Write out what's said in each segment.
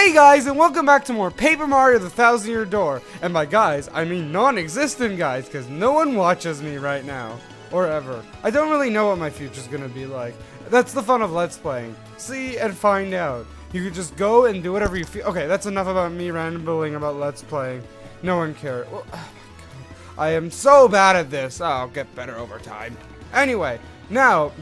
Hey guys, and welcome back to more Paper Mario the Thousand Year Door. And by guys, I mean non-existent guys, because no one watches me right now. Or ever. I don't really know what my future's gonna be like. That's the fun of Let's Playing. See and find out. You could just go and do whatever you feel. Okay, that's enough about me rambling about Let's Playing. No one cares. Well, oh my god. I am so bad at this. Oh, I'll get better over time. Anyway, now,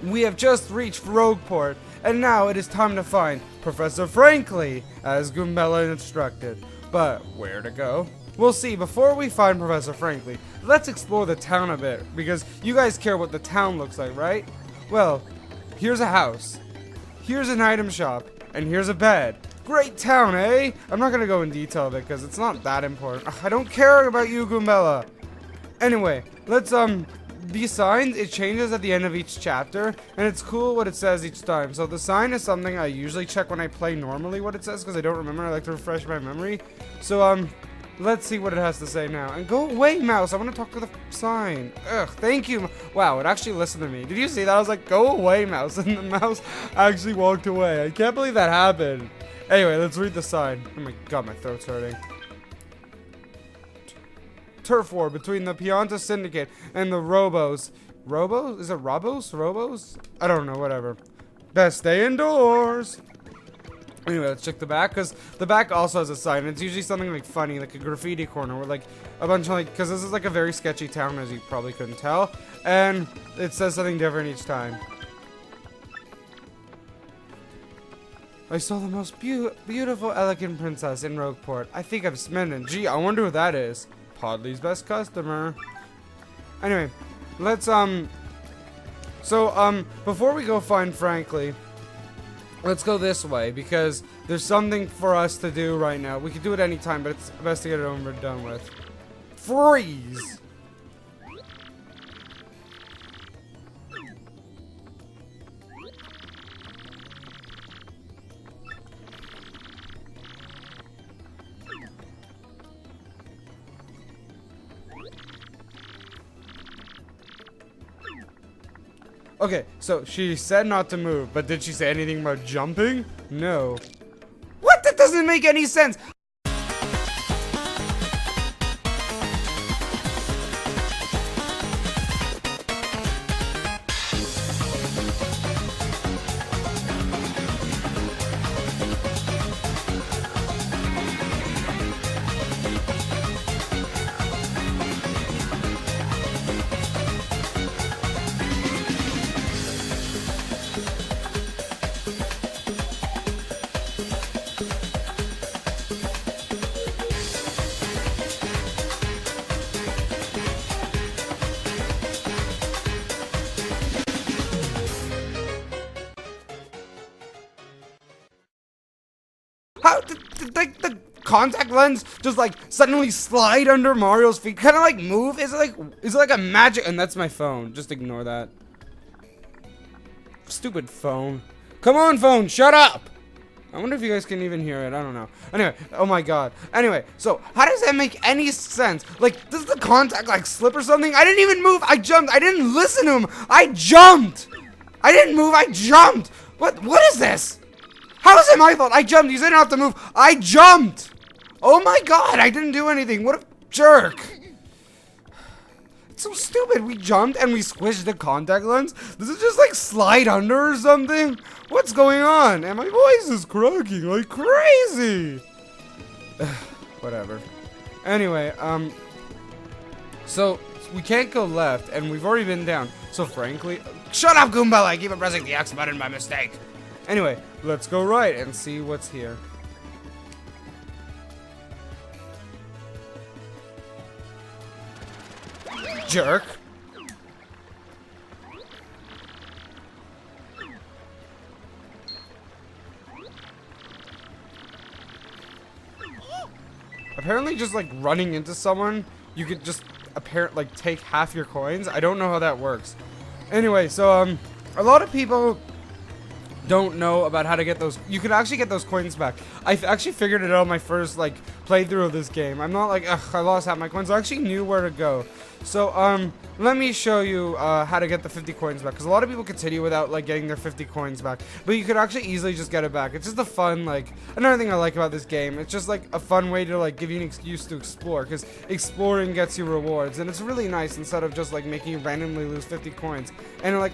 we have just reached Rogueport. And now it is time to find Professor Frankly, as Goombella instructed. But where to go? We'll see. Before we find Professor Frankly, let's explore the town a bit, because you guys care what the town looks like, right? Well, here's a house, here's an item shop, and here's a bed. Great town, eh? I'm not gonna go in detail of it, because it's not that important. Ugh, I don't care about you, Goombella. Anyway, let's, these signs, it changes at the end of each chapter, and it's cool what it says each time. So the sign is something I usually check when I play normally what it says, because I don't remember. I like to refresh my memory. So, let's see what it has to say now. And go away, mouse. I want to talk to the sign. Ugh, thank you. Wow, it actually listened to me. Did you see that? I was like, go away, mouse. And the mouse actually walked away. I can't believe that happened. Anyway, let's read the sign. Oh my god, my throat's hurting. Turf war between the Pianta Syndicate and the Robos. Robos? Is it Robos? Robos? I don't know, whatever. Best stay indoors. Anyway, let's check the back, because the back also has a sign. It's usually something like funny, like a graffiti corner, where like a bunch of like, because this is like a very sketchy town, as you probably couldn't tell, and it says something different each time. I saw the most beautiful, elegant princess in Rogueport. I think I'm smitten. Gee, I wonder who that is. Podley's best customer. Anyway, let's, before we go find Frankly, let's go this way, because there's something for us to do right now. We could do it anytime, but it's best to get it over and done with. Freeze! Okay, so she said not to move, but did she say anything about jumping? No. What? That doesn't make any sense! How did the contact lens just like suddenly slide under Mario's feet? Kind of like move? Is it like a magic? And that's my phone. Just ignore that. Stupid phone. Come on, phone. Shut up. I wonder if you guys can even hear it. I don't know. Anyway, oh my god. Anyway, so how does that make any sense? Like, does the contact like slip or something? I didn't even move. I jumped. I didn't listen to him. I jumped. I didn't move. I jumped. What is this? How is it my fault? I jumped. You said not to move. I jumped. Oh my god, I didn't do anything. What a jerk. It's so stupid. We jumped and we squished the contact lens. Does it just like slide under or something? What's going on? And my voice is cracking like crazy. Whatever. Anyway, so we can't go left and we've already been down. So frankly, shut up, Goombella. I keep on pressing the X button by mistake. Anyway, let's go right and see what's here. Jerk. Apparently just like running into someone, you could just like take half your coins. I don't know how that works. Anyway, so a lot of people don't know about how to get those. You can actually get those coins back. I actually figured it out on my first like playthrough of this game. I'm not like, ugh, I lost half my coins. I actually knew where to go. So, let me show you, how to get the 50 coins back. Because a lot of people continue without, like, getting their 50 coins back. But you could actually easily just get it back. It's just a fun, like, another thing I like about this game. It's just, like, a fun way to, like, give you an excuse to explore. Because exploring gets you rewards. And it's really nice instead of just, like, making you randomly lose 50 coins. And, like,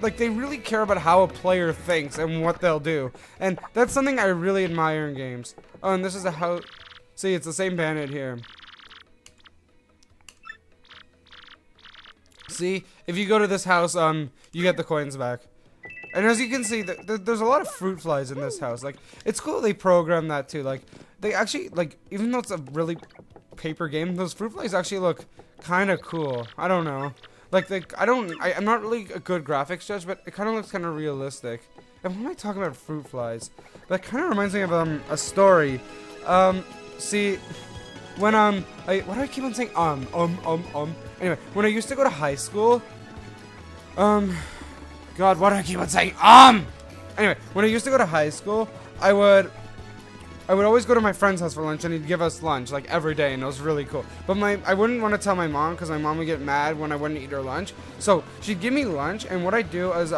like, they really care about how a player thinks and what they'll do. And that's something I really admire in games. Oh, and this is a house. See, it's the same bandit here. See, if you go to this house, you get the coins back. And as you can see, there's a lot of fruit flies in this house. Like, it's cool they programmed that too. Like, they actually, like, even though it's a really paper game, those fruit flies actually look kind of cool. I don't know. Like, I'm not really a good graphics judge, but it kind of looks kind of realistic. And why am I talking about fruit flies? That kind of reminds me of, a story. See, when, why do I keep on saying, Anyway, when I used to go to high school, God, why do I keep on saying, Anyway, when I used to go to high school, I would always go to my friend's house for lunch, and he'd give us lunch, like, every day, and it was really cool. But I wouldn't want to tell my mom, because my mom would get mad when I wouldn't eat her lunch. So, she'd give me lunch, and what I'd do is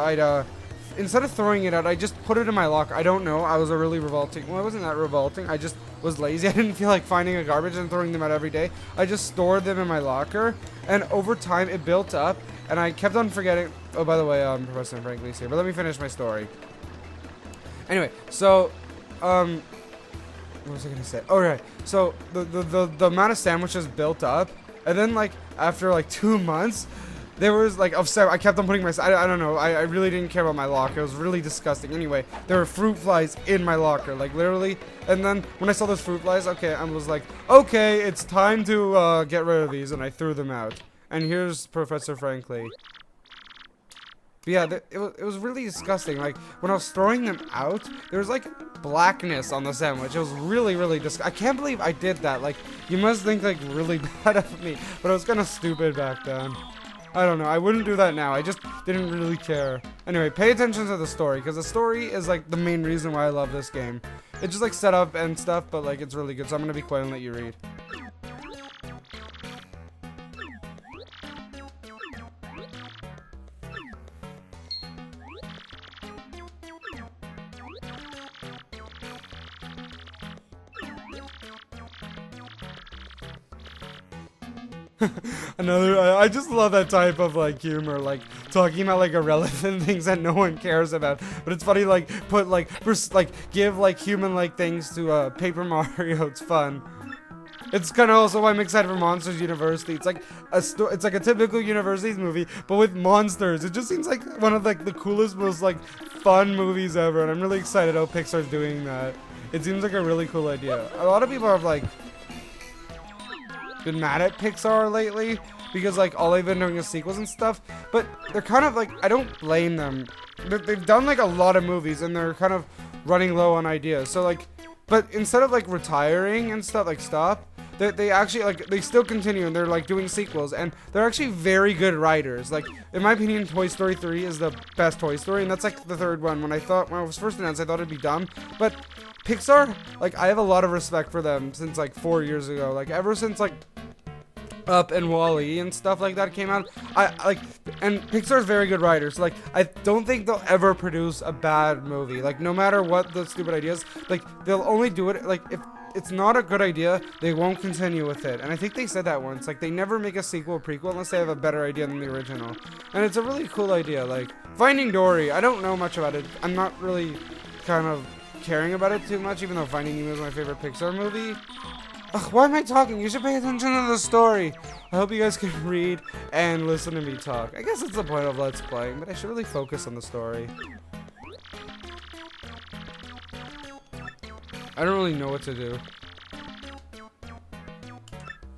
instead of throwing it out, I just put it in my locker. I don't know, I was a really revolting, well, I wasn't that revolting, I just was lazy. I didn't feel like finding a garbage and throwing them out every day. I just stored them in my locker, and over time, it built up, and I kept on forgetting. Oh, by the way, Professor Franklin's here, but let me finish my story. Anyway, so, what was I gonna say? Oh, right. So, the amount of sandwiches built up, and then, like, after, like, 2 months, there was, like, I kept on putting I don't know, I really didn't care about my locker. It was really disgusting. Anyway, there were fruit flies in my locker, like, literally. And then, when I saw those fruit flies, okay, I was like, okay, it's time to, get rid of these, and I threw them out. And here's Professor Franklin. But yeah, it was really disgusting. Like, when I was throwing them out, there was, like, blackness on the sandwich. It was really, really disgusting. I can't believe I did that. Like, you must think, like, really bad of me. But I was kind of stupid back then. I don't know. I wouldn't do that now. I just didn't really care. Anyway, pay attention to the story, because the story is, like, the main reason why I love this game. It's just, like, set up and stuff, but, like, it's really good. So I'm going to be quiet and let you read. I just love that type of, like, humor, like, talking about, like, irrelevant things that no one cares about, but it's funny, like, give, like, human-like things to, Paper Mario. It's fun. It's kind of also why I'm excited for Monsters University. It's like it's like a typical universities movie, but with monsters. It just seems like one of, like, the coolest, most, like, fun movies ever, and I'm really excited how Pixar's doing that. It seems like a really cool idea. A lot of people have, like, been mad at Pixar lately because, like, all they've been doing is sequels and stuff, but they're kind of, like, I don't blame them. They've done, like, a lot of movies, and they're kind of running low on ideas. So, like, but instead of, like, retiring and stuff, like, stop, they actually, like, they still continue, and they're, like, doing sequels, and they're actually very good writers. Like, in my opinion, Toy Story 3 is the best Toy Story, and that's, like, the third one. When I was first announced, I thought it'd be dumb, but Pixar, like, I have a lot of respect for them since, like, 4 years ago. Like, ever since, like, Up and Wall-E and stuff like that came out, and Pixar's very good writers. Like, I don't think they'll ever produce a bad movie. Like, no matter what the stupid ideas, like, they'll only do it, like, if it's not a good idea, they won't continue with it. And I think they said that once. Like, they never make a sequel or prequel unless they have a better idea than the original. And it's a really cool idea. Like, Finding Dory, I don't know much about it. I'm not really kind of caring about it too much, even though Finding Nemo is my favorite Pixar movie. Ugh, why am I talking? You should pay attention to the story. I hope you guys can read and listen to me talk. I guess that's the point of Let's Playing, but I should really focus on the story. I don't really know what to do.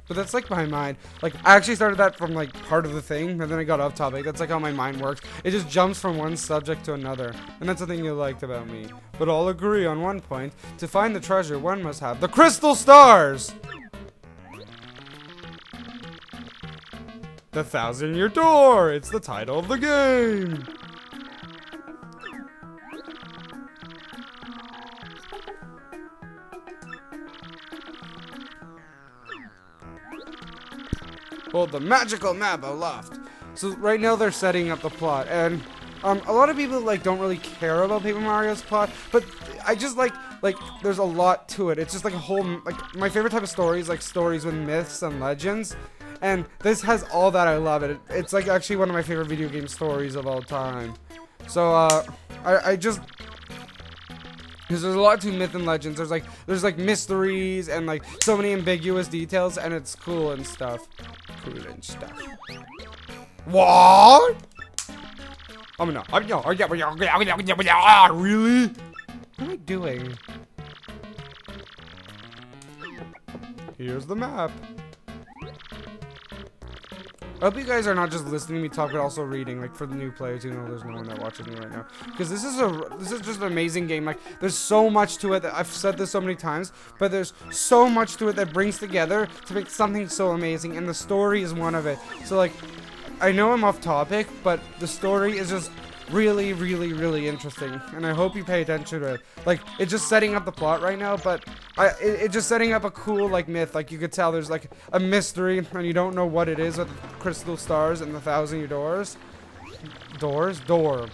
But that's, like, my mind. Like, I actually started that from, like, part of the thing, and then I got off topic. That's, like, how my mind works. It just jumps from one subject to another. And that's the thing you liked about me. But all agree on one point. To find the treasure, one must have the crystal stars! The 1,000-Year Door! It's the title of the game! Hold the magical map aloft. So right now they're setting up the plot, and a lot of people like don't really care about Paper Mario's plot, but I just like there's a lot to it. It's just like a whole, like, my favorite type of stories, like stories with myths and legends, and this has all that. I love it. It's like actually one of my favorite video game stories of all time. So I just, because there's a lot to myth and legends. There's like mysteries and like so many ambiguous details, and it's cool and stuff. What? Really? What am I doing? Here's the map. I hope you guys are not just listening to me talk, but also reading, like, for the new players. You know, there's no one that watches me right now, because this is just an amazing game. Like, there's so much to it. That I've said this so many times, but there's so much to it that brings together to make something so amazing, and the story is one of it. So, like, I know I'm off topic, but the story is just really, really, really interesting, and I hope you pay attention to it. Like, it's just setting up the plot right now, but it's just setting up a cool, like, myth. Like, you could tell there's like a mystery, and you don't know what it is with the crystal stars and the 1,000 doors. Door.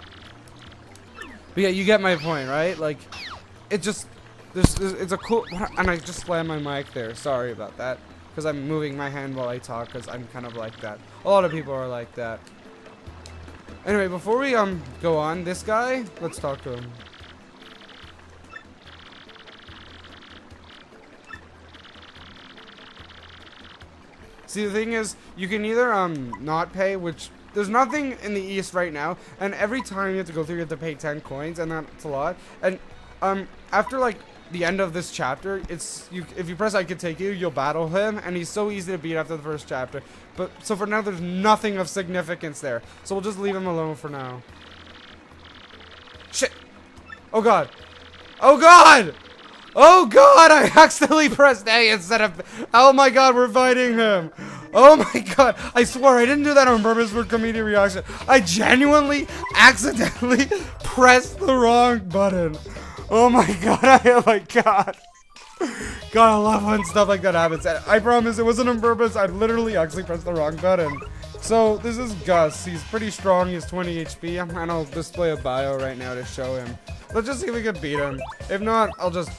But yeah, you get my point, right? Like, it just, it's a cool, and I just slammed my mic there. Sorry about that, because I'm moving my hand while I talk, because I'm kind of like that. A lot of people are like that. Anyway, before we go on, this guy, let's talk to him. See, the thing is, you can either not pay, which there's nothing in the East right now, and every time you have to go through, you have to pay 10 coins, and that's a lot. And after like the end of this chapter, if you press I could take you, you'll battle him, and he's so easy to beat after the first chapter. But so for now, there's nothing of significance there, so we'll just leave him alone for now. Shit! Oh god! Oh god! Oh god! I accidentally pressed A instead of. Oh my god! We're fighting him! Oh my god! I swear I didn't do that on purpose for comedic reaction. I genuinely, accidentally pressed the wrong button. Oh my god, oh my god. God, I love when stuff like that happens. I promise it wasn't on purpose. I literally actually pressed the wrong button. So, this is Gus. He's pretty strong. He has 20 HP. And I'll display a bio right now to show him. Let's just see if we can beat him. If not, I'll just...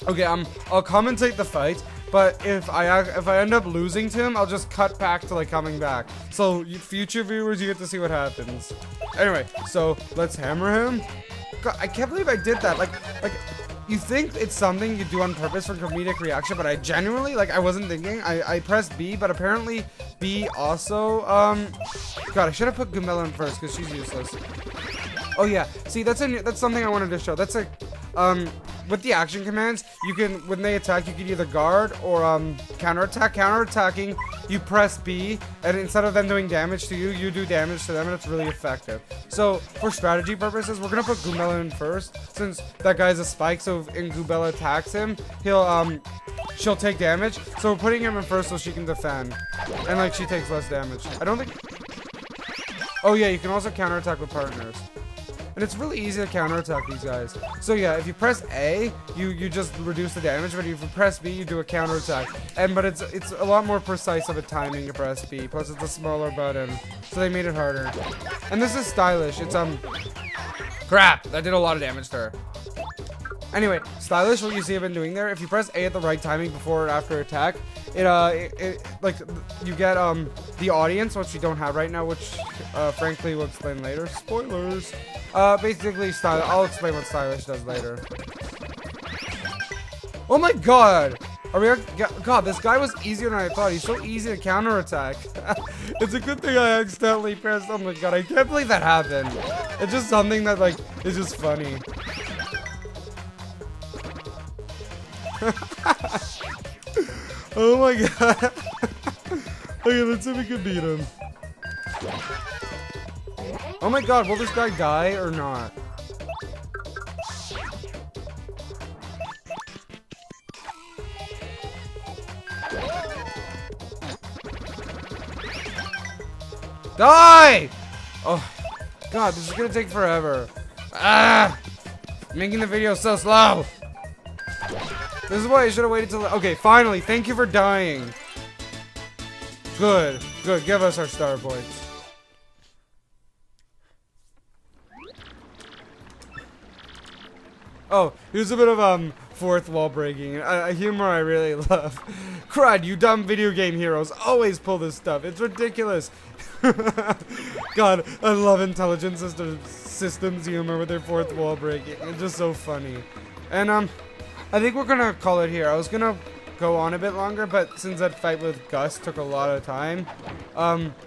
Okay, I'll commentate the fight. But if I end up losing to him, I'll just cut back to like coming back. So, future viewers, you get to see what happens. Anyway, so let's hammer him. God, I can't believe I did that. Like, you think it's something you do on purpose for comedic reaction, but I genuinely, like, I wasn't thinking. I pressed B, but apparently B also, God, I should have put Gumella in first, because she's useless. Oh, yeah. See, that's something I wanted to show. That's like, with the action commands, you can, when they attack, you can either guard or, counterattack. Counterattacking, you press B, and instead of them doing damage to you, you do damage to them, and it's really effective. So, for strategy purposes, we're gonna put Gumella in first, since that guy's a spike, so if Gumella attacks him, she'll take damage. So we're putting him in first so she can defend. And, like, she takes less damage. I don't think... Oh, yeah, you can also counterattack with partners. And it's really easy to counterattack these guys. So yeah, if you press A, you just reduce the damage, but if you press B, you do a counterattack. But it's a lot more precise of a timing to press B. Plus it's a smaller button, so they made it harder. And this is stylish. It's crap, that did a lot of damage to her. Anyway, stylish, what you see I've been doing there, if you press A at the right timing before or after attack, it like, you get, the audience, which you don't have right now, which, frankly, we'll explain later. Spoilers! Basically, I'll explain what stylish does later. Oh my god! God, this guy was easier than I thought. He's so easy to counterattack. It's a good thing I accidentally pressed. Oh my god, I can't believe that happened. It's just something that, like, is just funny. Oh my god. Okay, let's see if we can beat him. Oh my god, will this guy die or not? Die! Oh, god, this is gonna take forever. Ah! Making the video so slow. This is why I should have waited till... Okay, finally, thank you for dying. Good. Good. Give us our star points. Oh, here's a bit of fourth wall breaking. A humor I really love. Crud, you dumb video game heroes always pull this stuff. It's ridiculous. God, I love intelligent systems humor with their fourth wall breaking. It's just so funny. And I think we're gonna call it here. I was gonna go on a bit longer, but since that fight with Gus took a lot of time,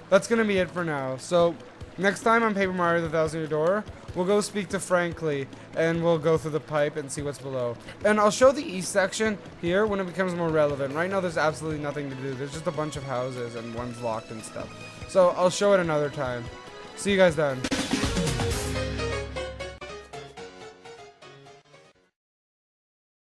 that's gonna be it for now. So next time on Paper Mario: The Thousand Year Door, we'll go speak to Frankly, and we'll go through the pipe and see what's below. And I'll show the east section here when it becomes more relevant. Right now, there's absolutely nothing to do. There's just a bunch of houses, and one's locked and stuff. So I'll show it another time. See you guys then.